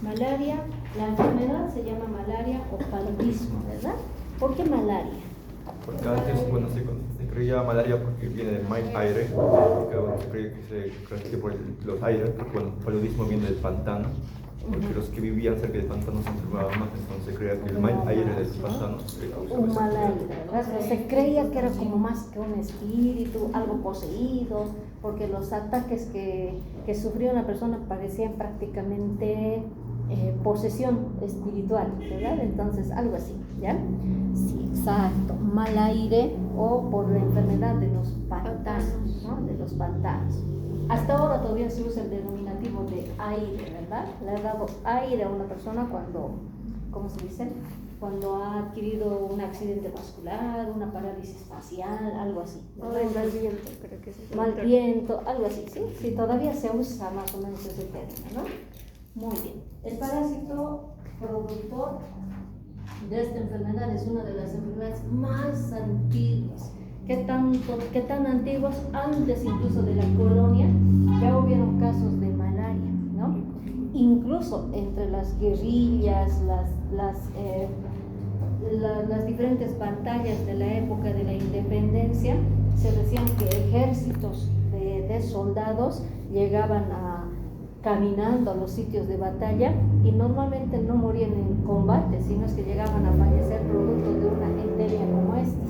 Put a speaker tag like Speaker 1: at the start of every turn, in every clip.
Speaker 1: Malaria, la enfermedad se llama malaria o paludismo, ¿verdad? ¿Por qué malaria?
Speaker 2: Porque antes, bueno, se creía malaria porque viene del mal aire, porque bueno, se creía que se transmite por los aires, porque bueno, el paludismo viene del pantano, porque los que vivían cerca del pantano se enfermaban más, entonces se creía que el mal aire del pantano
Speaker 1: un mal aire, ¿verdad? Se creía que era como más que un espíritu, algo poseído, porque los ataques que sufrió una persona parecían prácticamente posesión espiritual, ¿verdad? Entonces, algo así, ¿ya? Sí, exacto, mal aire o por la enfermedad de los pantanos, ¿no? De los pantanos. Hasta ahora todavía se usa el denominativo de aire, ¿verdad? Le ha dado aire a una persona cuando, ¿cómo se dice? Cuando ha adquirido un accidente vascular, una parálisis facial, algo así.
Speaker 3: O el mal viento, creo que es.
Speaker 1: Mal viento, algo así, ¿sí? Sí, todavía se usa más o menos ese término, ¿no? Muy bien. El parásito productor de esta enfermedad es una de las enfermedades más antiguas. ¿Qué tan antiguas? Antes incluso de la colonia ya hubieron casos de malaria, ¿no? Incluso entre las guerrillas, las diferentes batallas de la época de la independencia, se decían que ejércitos de soldados llegaban caminando a los sitios de batalla y normalmente no morían en combate, sino es que llegaban a fallecer producto de una endemia como esta,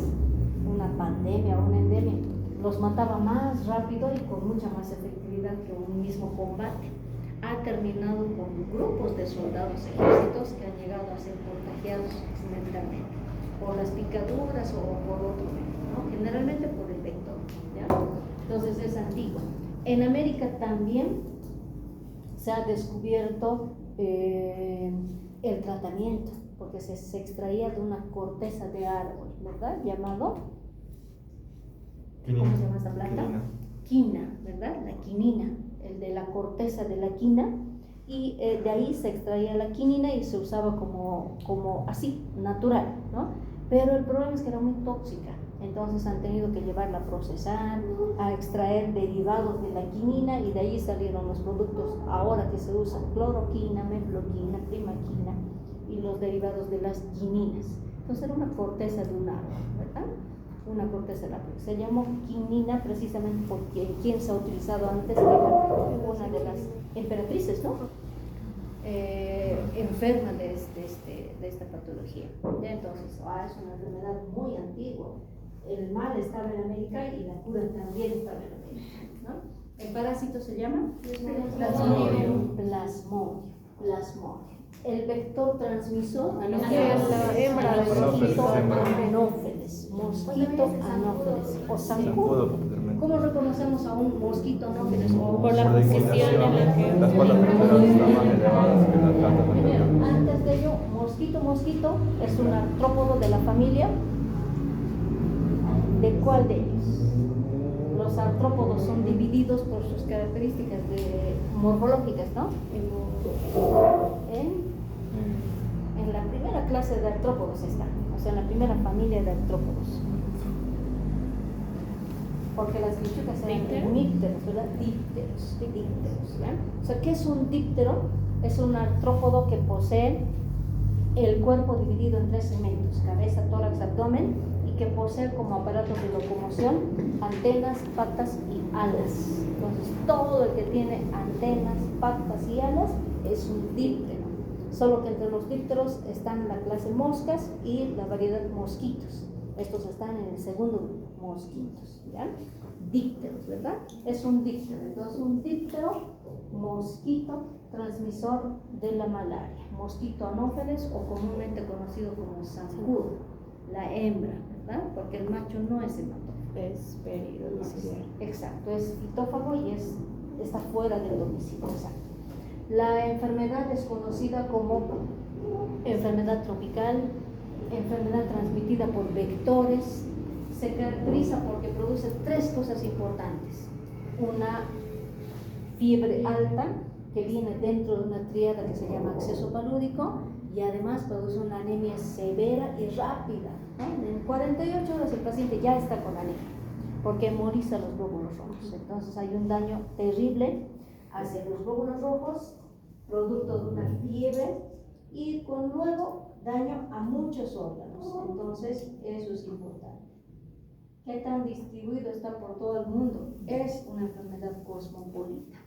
Speaker 1: una pandemia o una endemia. Los mataba más rápido y con mucha más efectividad que un mismo combate. Ha terminado con grupos de soldados, ejércitos que han llegado a ser contagiados accidentalmente por las picaduras o por otro medio, ¿no? Generalmente por el vector, ¿ya? Entonces es antiguo. En América también se ha descubierto el tratamiento, porque se extraía de una corteza de árbol, ¿verdad? Llamado, ¿cómo se llama esa planta? Quina, ¿verdad? La quinina, el de la corteza de la quina, y de ahí se extraía la quinina y se usaba como así, natural, ¿no? Pero el problema es que era muy tóxica. Entonces han tenido que llevarla a procesar, a extraer derivados de la quinina y de ahí salieron los productos ahora que se usan: cloroquina, mefloquina, primaquina y los derivados de las quininas. Entonces era una corteza de un árbol, ¿verdad? Una corteza de árbol. Se llamó quinina precisamente porque quien se ha utilizado antes era una de las emperatrices, ¿no? Enferma de esta patología. Entonces, es una enfermedad muy antigua. El mal estaba en América y la cura también estaba en América, ¿no? El parásito se llama plasmodio. El vector transmisor
Speaker 3: la hembra del
Speaker 1: mosquito anófeles, o zancudo. ¿Cómo reconocemos a un mosquito anófeles?
Speaker 3: Por la posición en la que
Speaker 2: las patas traseras están más elevadas que las patas
Speaker 1: primero,
Speaker 2: anteriores.
Speaker 1: antes de ello, mosquito es un artrópodo de la familia. ¿De cuál de ellos? Los artrópodos son divididos por sus características morfológicas, ¿no? En la primera clase de artrópodos están, o sea, en la primera familia de artrópodos. Porque las bichucas eran dípteros, ¿verdad? Dípteros, ¿ya? O sea, ¿qué es un díptero? Es un artrópodo que posee el cuerpo dividido en 3 segmentos: cabeza, tórax, abdomen, y que posee como aparatos de locomoción antenas, patas y alas. Entonces, todo el que tiene antenas, patas y alas es un díptero. Solo que entre los dípteros están la clase moscas y la variedad mosquitos. Estos están en el segundo grupo, mosquitos, ¿ya? Dípteros, ¿verdad? Es un díptero. Entonces, un díptero, mosquito, transmisor de la malaria. Mosquito anófeles, o comúnmente conocido como zancudo, la hembra, ¿verdad? Porque el macho no es hematófago.
Speaker 3: es peridomiciliar.
Speaker 1: Exacto, es fitófago y está fuera del domicilio. Exacto. La enfermedad es conocida como enfermedad tropical, enfermedad transmitida por vectores. Se caracteriza porque produce 3 cosas importantes: una fiebre alta, que viene dentro de una tríada que se llama acceso palúdico, y además produce una anemia severa y rápida, ¿no? En 48 horas el paciente ya está con anemia, porque hemoliza los glóbulos rojos. Entonces hay un daño terrible hacia los glóbulos rojos, producto de una fiebre y con luego daño a muchos órganos. Entonces, eso es importante. ¿Qué tan distribuido está por todo el mundo? Es una enfermedad cosmopolita.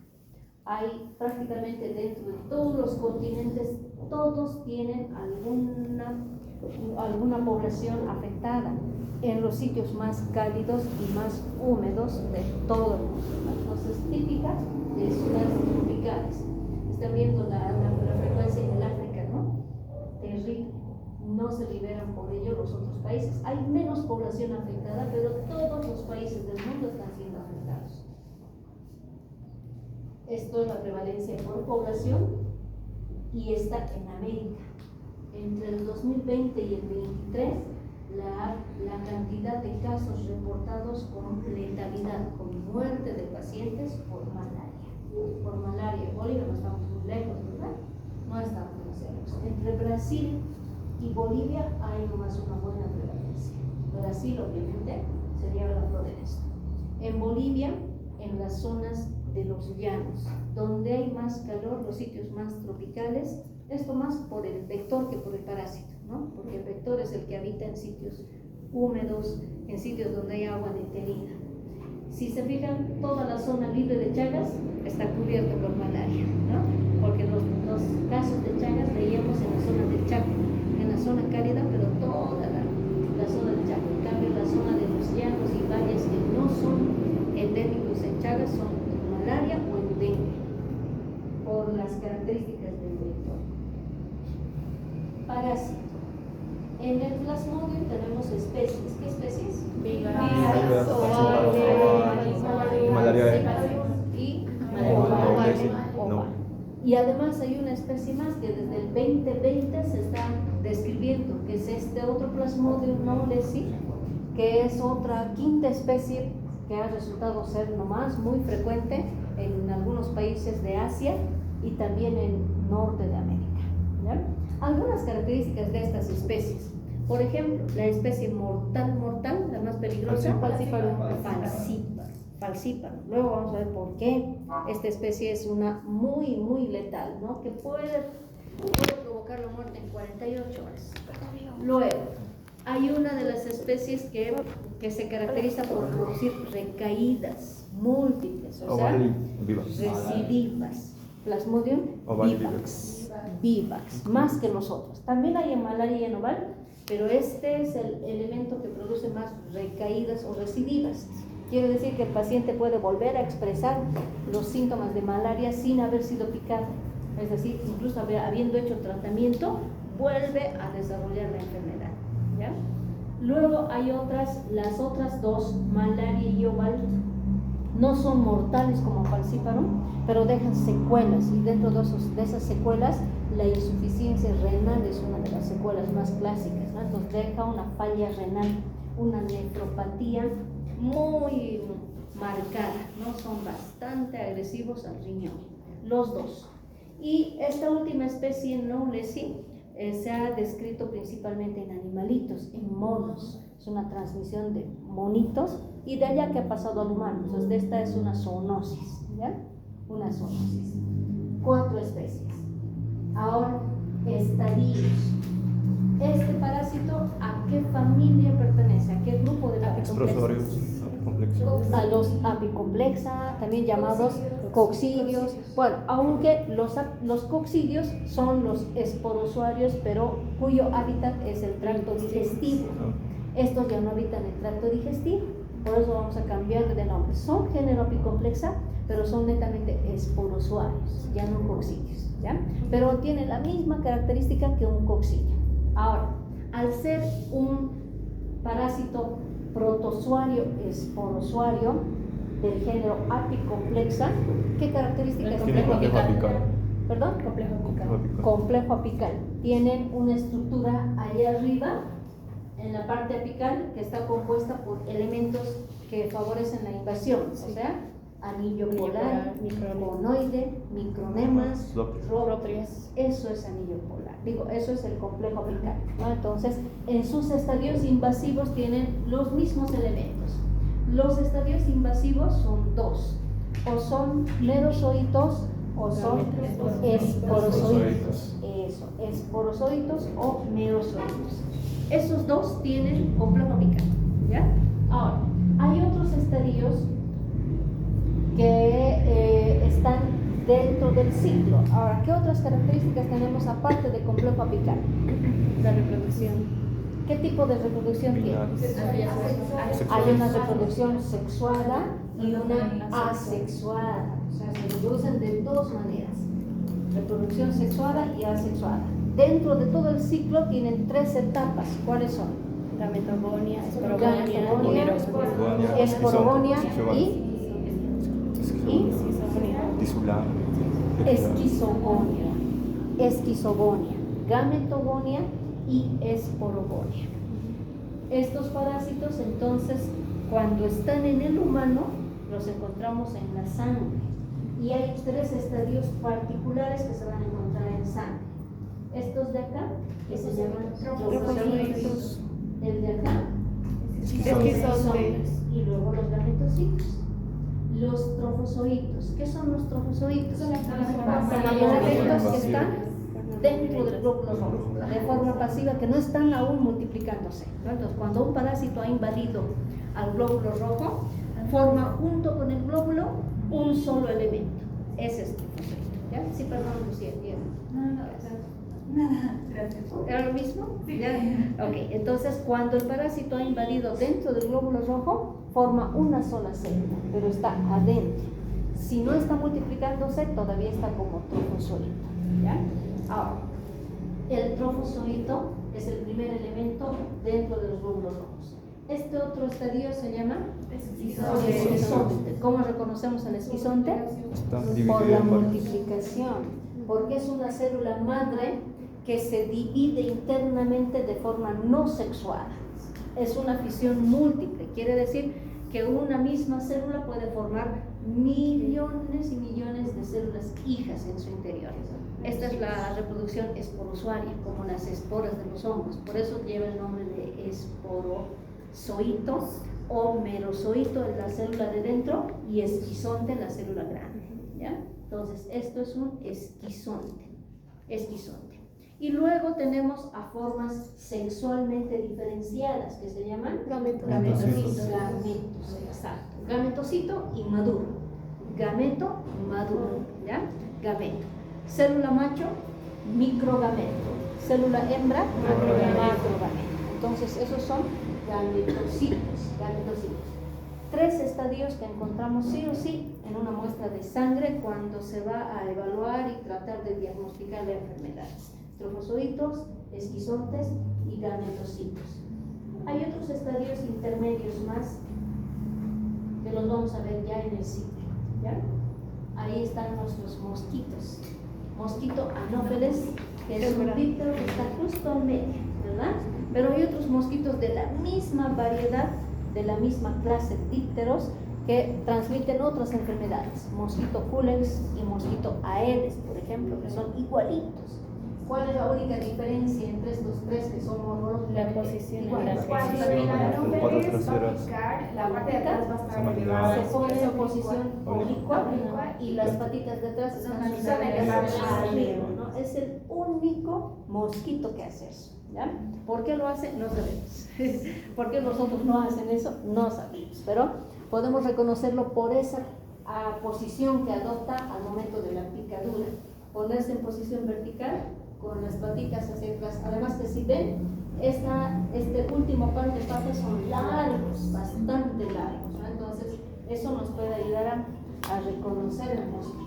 Speaker 1: Hay prácticamente dentro de todos los continentes, todos tienen alguna población afectada en los sitios más cálidos y más húmedos de todo el mundo. Entonces, típica de ciudades tropicales. Están viendo la frecuencia en el África, ¿no? Terrible. No se liberan por ello los otros países. Hay menos población afectada, pero todos los países del mundo están siendo afectados. Esto es la prevalencia por población y está en América. Entre el 2020 y el 2023, la cantidad de casos reportados con letalidad, con muerte de pacientes por malaria. Por malaria, Bolivia no estamos muy lejos, ¿verdad? No estamos muy lejos. Entre Brasil y Bolivia hay nomás una buena prevalencia. Brasil, obviamente, sería la flor en esto. En Bolivia, en las zonas de los llanos, donde hay más calor, los sitios más tropicales, esto más por el vector que por el parásito, ¿no? Porque el vector es el que habita en sitios húmedos, en sitios donde hay agua detenida. Si se fijan, toda la zona libre de Chagas está cubierta por malaria, ¿no? Porque los casos de Chagas veíamos en la zona del Chaco, en la zona cálida, pero toda la zona del Chaco. En cambio, la zona de los llanos y valles que no son endémicos en Chagas son malaria o en dengue, por las características del vector. Parásito. En el plasmodium tenemos especies. ¿Qué especies?
Speaker 3: Vigas,
Speaker 2: malaria
Speaker 1: y
Speaker 2: no.
Speaker 1: Y además hay una especie más que desde el 2020 se está describiendo, que es este otro Plasmodium knowlesi, que es otra quinta especie que ha resultado ser nomás muy frecuente en algunos países de Asia y también en norte de América, ¿ya? Algunas características de estas especies, por ejemplo, la especie mortal, la más peligrosa, falciparum. Luego vamos a ver por qué esta especie es una muy letal, ¿no? Que puede provocar la muerte en 48 horas. Luego, hay una de las especies que se caracteriza por producir recaídas múltiples, o sea, recidivas. Plasmodium vivax, más que los otros. También hay en malaria y en oval, pero este es el elemento que produce más recaídas o recidivas. Quiere decir que el paciente puede volver a expresar los síntomas de malaria sin haber sido picado. Es decir, incluso habiendo hecho tratamiento, vuelve a desarrollar la enfermedad, ¿ya? Luego hay las otras dos, malaria y oval, no son mortales como falciparum, pero dejan secuelas, y dentro de esas secuelas, la insuficiencia renal es una de las secuelas más clásicas, ¿no? Entonces deja una falla renal, una nefropatía muy marcada, ¿no? Son bastante agresivos al riñón, los dos. Y esta última especie, knowlesi, se ha descrito principalmente en animalitos, en monos. Es una transmisión de monitos y de allá que ha pasado al humano. Entonces, esta es una zoonosis, ¿ya? Una zoonosis. 4 especies. Ahora, estadios. Este parásito, ¿a qué familia pertenece? ¿A qué grupo de
Speaker 2: Exprosorios apicomplexos.
Speaker 1: A los apicomplexa, también llamados coccidios. Bueno, aunque los coccidios son los esporozoarios, pero cuyo hábitat es el tracto digestivo. Estos ya no habitan el tracto digestivo, por eso vamos a cambiar de nombre. Son género apicomplexa, pero son netamente esporozoarios, ya no coccidios, ¿ya? Pero tienen la misma característica que un coccidio. Ahora, al ser un parásito protozoario esporozoario del género apicomplexa, ¿qué características tiene?
Speaker 2: Complejo apical.
Speaker 1: ¿Perdón? Complejo apical. Tienen una estructura allá arriba, en la parte apical, que está compuesta por elementos que favorecen la invasión, o sea, anillo polar, conoide, micronemas, rótreas. Eso es anillo polar. Eso es el complejo apical, ¿no? Entonces, en sus estadios invasivos tienen los mismos elementos. Los estadios invasivos son 2, o son merozoitos o son esporozoitos. eso, esporozoitos o merozoitos. Esos dos tienen complejo apical, ¿ya? Ahora, hay otros estadios que están dentro del ciclo. Ahora, ¿qué otras características tenemos aparte de complejo apical?
Speaker 3: La reproducción.
Speaker 1: ¿Qué tipo de reproducción tiene? Hay una reproducción sexuada y una asexuada. O sea, se reproducen de dos maneras. Reproducción sexuada y asexuada. Dentro de todo el ciclo tienen tres etapas. ¿Cuáles son?
Speaker 3: Gametogonia,
Speaker 1: Gametogonia,
Speaker 3: esporogonia,
Speaker 1: esporogonia y esquizogonia. Esquizogonia, gametogonia y esporogonia. Estos parásitos, entonces, cuando están en el humano, los encontramos en la sangre. Y hay tres estadios particulares que se van a encontrar en sangre. Estos de acá, que se llaman trofosocitos. El de acá, esquizontes. Y luego los gametocitos. Los trofozoitos. ¿Qué son los trofozoitos? Son elementos que están dentro del glóbulo rojo, de forma pasiva, que no están aún multiplicándose, ¿no? Entonces, cuando un parásito ha invadido al glóbulo rojo, forma junto con el glóbulo un solo elemento. Ese es trofozoito. ¿Ya? Sí, perdón, Lucía.
Speaker 4: Nada, gracias.
Speaker 1: ¿Era lo mismo? Sí. ¿Ya? Ok, entonces cuando el parásito ha invadido dentro del glóbulo rojo, forma una sola célula, pero está adentro. Si no está multiplicándose, todavía está como trofozoito. ¿Ya? Ahora, el trofozoito es el primer elemento dentro de los glóbulos rojos. Este otro estadio se llama esquizonte. ¿Cómo reconocemos el esquizonte? Por la multiplicación, porque es una célula madre que se divide internamente de forma no sexuada. Es una fisión múltiple, quiere decir que una misma célula puede formar millones y millones de células hijas en su interior. Esta es la reproducción esporozoaria, como las esporas de los hongos, por eso lleva el nombre de esporozoito o merozoito en la célula de dentro y esquizonte en la célula grande, ¿ya? Entonces, esto es un esquizonte. Y luego tenemos a formas sexualmente diferenciadas que se llaman gametocitos. Exacto. Gametocito y maduro. Gameto, maduro. ¿Ya? Gameto. Célula macho, microgameto. Célula hembra, macrogameto. Entonces, esos son gametocitos. Tres estadios que encontramos sí o sí en una muestra de sangre cuando se va a evaluar y tratar de diagnosticar la enfermedad. Trofozoitos, esquizontes y gametocitos. Hay otros estadios intermedios más que los vamos a ver ya en el ciclo, ¿ya? Ahí están nuestros mosquitos. Mosquito anófeles, que es un díptero que está justo en medio, ¿verdad? Pero hay otros mosquitos de la misma variedad, de la misma clase de dípteros que transmiten otras enfermedades, mosquito culex y mosquito aedes, por ejemplo, que son igualitos. ¿Cuál es la única diferencia entre estos tres que son horrorosos?
Speaker 3: La posición en la
Speaker 4: Cuando
Speaker 3: que
Speaker 4: la anófeles va a picar, la parte de atrás va a estar elevada.
Speaker 1: Se pone en posición oblicua y las patitas de atrás están arriba, ¿no? Es el único mosquito que hace eso, ¿ya? ¿Por qué lo hace? No sabemos. ¿Por qué los otros no hacen eso? No sabemos, pero podemos reconocerlo por esa posición que adopta al momento de la picadura. Ponerse en posición vertical con las patitas hacia atrás. Además que si ven, este último par de patas son largos, bastante largos, ¿no? Entonces eso nos puede ayudar a reconocer el mosquito.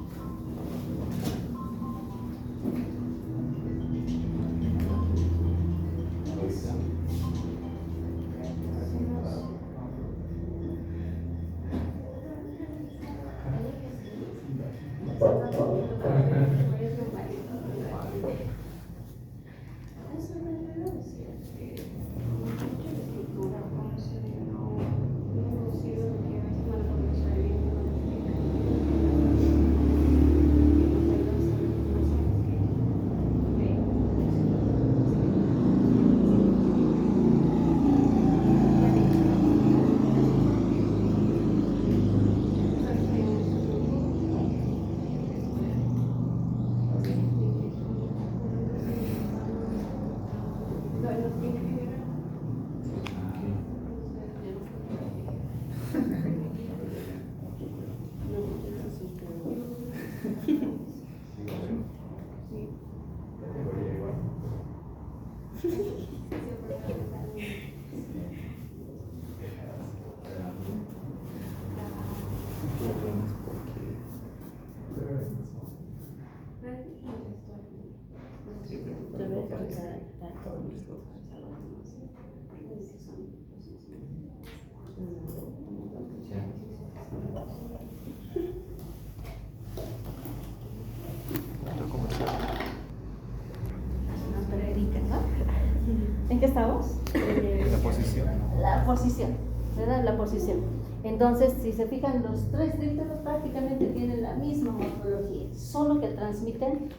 Speaker 1: ¿En qué estamos?
Speaker 2: La posición.
Speaker 1: La posición, ¿verdad? La posición. Entonces, si se fijan, los tres dípteros prácticamente tienen la misma morfología, solo que transmiten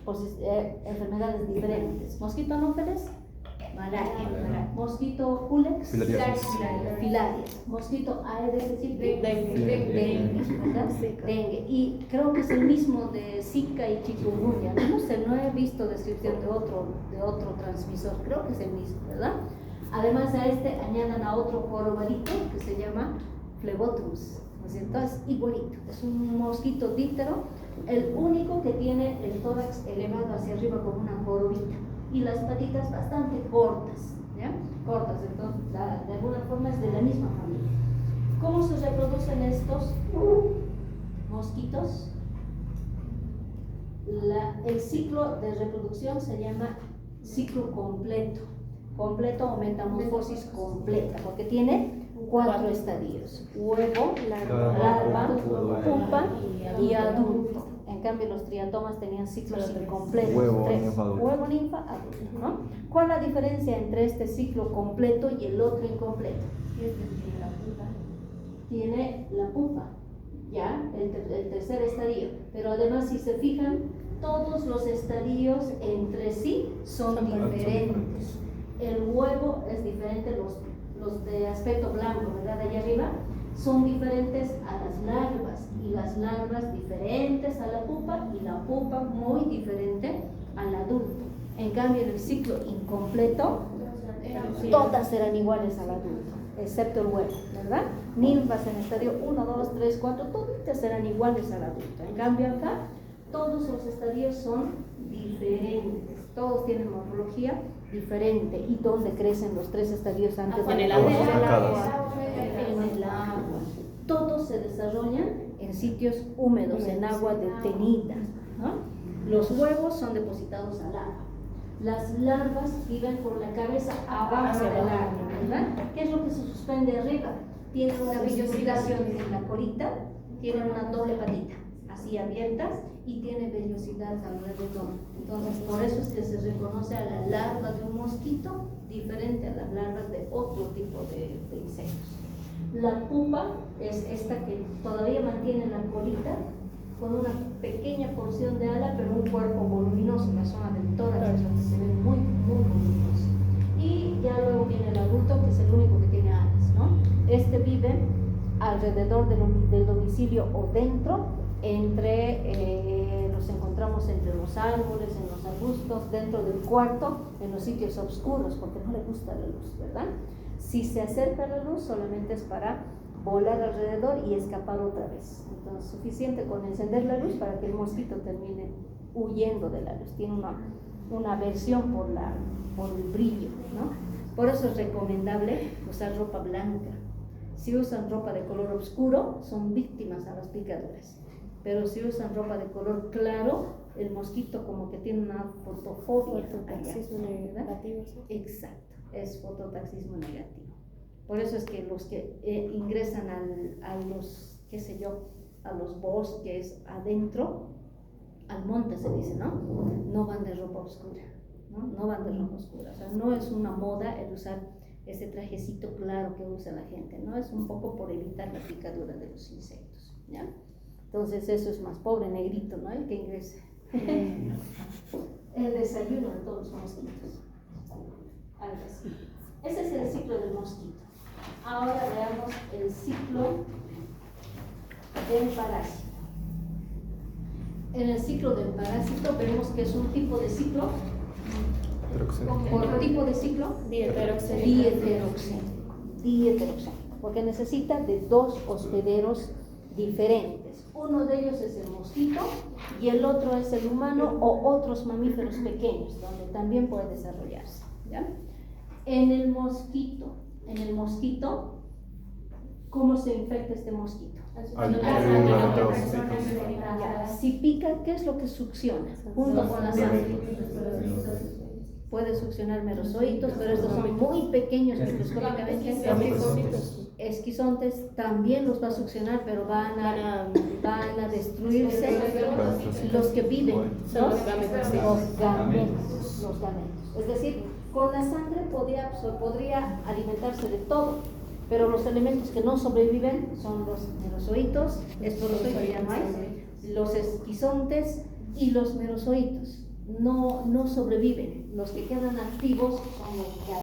Speaker 1: enfermedades diferentes. Mosquito anófeles, malaria. Mosquito culex, filarias. Mosquito aedes, dengue. ¿Verdad? Dengue. Y creo que es el mismo de Zika y chikungunya. No sé, no he visto descripción de otro transmisor. Creo que es el mismo, ¿verdad? Además a este añadan a otro jorobarito que se llama Phlebotomus, ¿no es cierto? Es igualito, es un mosquito díptero, el único que tiene el tórax elevado hacia arriba como una jorobita y las patitas bastante cortas, ¿ya? Cortas, entonces de alguna forma es de la misma familia. ¿Cómo se reproducen estos mosquitos? El ciclo de reproducción se llama ciclo completo o metamorfosis completa, porque tiene 4 estadios: huevo, larva, pupa y adulto. En cambio los triatomas tenían ciclos incompletos,
Speaker 2: Huevo,
Speaker 1: 3:
Speaker 2: ninfa, adulto.
Speaker 1: huevo, ninfa, adulto, ¿no? ¿Cuál es la diferencia entre este ciclo completo y el otro incompleto? Tiene la pupa, ya, el tercer estadio, pero además si se fijan, todos los estadios entre sí son diferentes. El huevo es diferente, los de aspecto blanco, ¿verdad? De allá arriba, son diferentes a las larvas, y las larvas diferentes a la pupa, y la pupa muy diferente al adulto. En cambio, en el ciclo incompleto, todas serán iguales al adulto, excepto el huevo, ¿verdad? Ninfas en estadio 1, 2, 3, 4, todas serán iguales al adulto. En cambio acá, todos los estadios son diferentes, todos tienen morfología diferente. ¿Y dónde crecen los 3 estadios antes
Speaker 3: En
Speaker 1: de
Speaker 3: el
Speaker 1: la
Speaker 3: agua.
Speaker 1: En el agua. Todos se desarrollan en sitios húmedos, en agua detenida, ¿no? Los huevos son depositados al agua. Las larvas viven por la cabeza abajo del agua, ¿verdad? ¿Qué es lo que se suspende arriba? Tienen una vellosidad en la colita, tienen una doble patita, así abiertas, y tiene vellosidad alrededor. Entonces, por eso es que se reconoce a la larva de un mosquito diferente a las larvas de otro tipo de insectos. La pupa es esta que todavía mantiene la colita con una pequeña porción de ala, pero un cuerpo voluminoso, la zona del tórax, donde se ve muy, muy voluminoso. Y ya luego viene el adulto, que es el único que tiene alas, ¿no? Este vive alrededor del domicilio o dentro, los encontramos entre los árboles, en los arbustos, dentro del cuarto, en los sitios oscuros, porque no le gusta la luz, ¿verdad? Si se acerca a la luz, solamente es para volar alrededor y escapar otra vez. Entonces, suficiente con encender la luz para que el mosquito termine huyendo de la luz. Tiene una aversión por el brillo, ¿no? Por eso es recomendable usar ropa blanca. Si usan ropa de color oscuro, son víctimas a las picaduras. Pero si usan ropa de color claro, el mosquito como que tiene una fotofobia.
Speaker 3: Fototaxismo negativo, ¿sí?
Speaker 1: Exacto, es fototaxismo negativo. Por eso es que los que ingresan a los, qué sé yo, a los bosques adentro, al monte se dice, ¿no? No van de ropa oscura, ¿no? No van de ropa oscura. O sea, no es una moda el usar ese trajecito claro que usa la gente, ¿no? Es un poco por evitar la picadura de los insectos, ¿ya? Entonces eso es más pobre negrito, ¿no? El que ingrese. El desayuno de todos los mosquitos. Algo así. Ese es el ciclo del mosquito. Ahora veamos el ciclo del parásito. En el ciclo del parásito vemos que es un tipo de ciclo. Por tipo de ciclo, dieteroxénico, porque necesita de 2 hospederos diferentes. Uno de ellos es el mosquito y el otro es el humano o otros mamíferos pequeños, donde también puede desarrollarse, ¿ya? En el mosquito, ¿cómo se infecta este mosquito?
Speaker 2: Al durante los
Speaker 1: Ya, si pica, ¿qué es lo que succiona? Junto con la sangre. Puede succionar merozoitos, pero estos son muy pequeños microscópicamente. Esquizontes también los va a succionar, pero van a destruirse los que viven, los gametos. Es decir, con la sangre podría alimentarse de todo, pero los elementos que no sobreviven son los merozoitos, esporozoitos ya no hay, los esquizontes y los merozoitos. No sobreviven. Los que quedan activos son los gametos.